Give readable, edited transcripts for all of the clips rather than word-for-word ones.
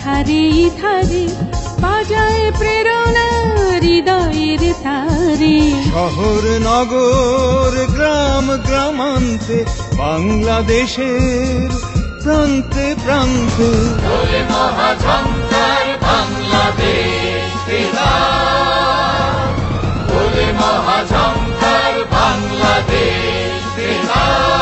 ইথারে ইথারে বাজায় প্রেরণা হৃদয়ের তারে। শহর নগর গ্রাম গ্রামান্তে বাংলাদেশের প্রান্তে প্রান্তে বলে মহাঝঙ্কার বাংলাদেশ জিন্দাবাদ, বলে মহাঝঙ্কার বাংলাদেশ জিন্দাবাদ।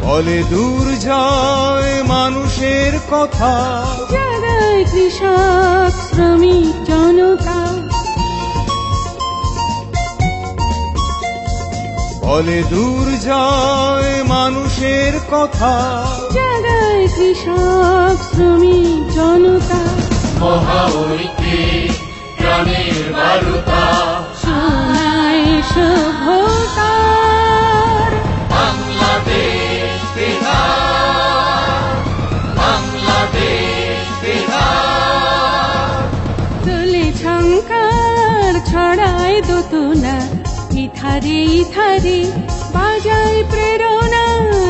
বলে দূর যায় মানুষের কথা, জাগায় কৃষক শ্রমিক জনতা। বলে দূর যায় মানুষের কথা, জাগায় কৃষক শ্রমিক জনতা। মহা ঐক্যে প্রাণের বারুতা, শোনায় সভ্যতার বাংলাদেশ জিন্দাবাদ, বাংলাদেশ জিন্দাবাদ। তোলে ঝঙ্কার ছড়ায় দোতনা ইথারে ইথারে বাজায় প্রেরণা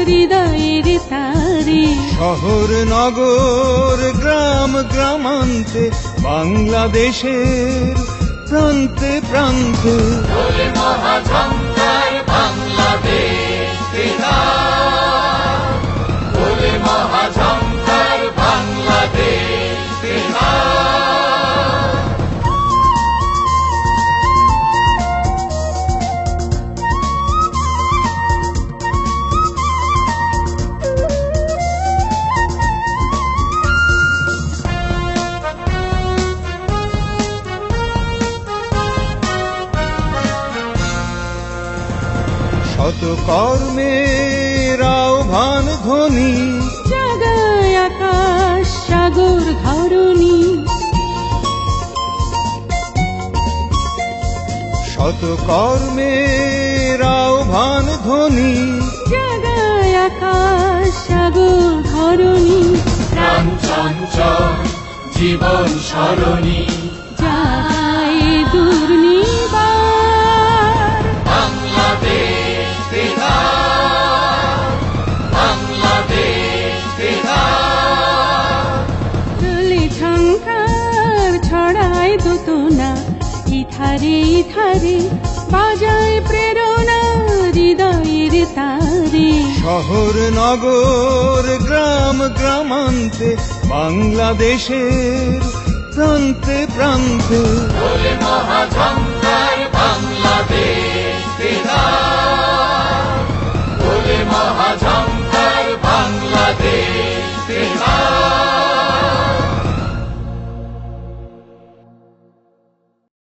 হৃদয়ের তারে। শহর নগর গ্রাম গ্রামান্তে বাংলাদেশের প্রান্তে প্রান্তে বলে মহাঝঙ্কার বাংলাদেশ জিন্দাবাদ, বলে মহাঝঙ্কার বাংলাদেশ জিন্দাবাদ। শত কর্মের আহ্বান ধ্বনি, জাগায় আকাশ সাগর ধরণী। শত কর্মের আহ্বান ধ্বনি, জাগায় আকাশ সাগর ধরণী। প্রাণ চঞ্চল জীবন সরণী, জাগায় দুর্নিবার বাংলাদেশ জিন্দাবাদ, বাংলাদেশ জিন্দাবাদ। তোলে ঝঙ্কার ছড়ায় দোতনা ইথারে ইথারে বাজায় প্রেরণা হৃদয়ের তারে। শহর নগর গ্রাম গ্রামান্তে বাংলাদেশের প্রান্তে প্রান্তে বলে মহাঝঙ্কার বাংলাদেশ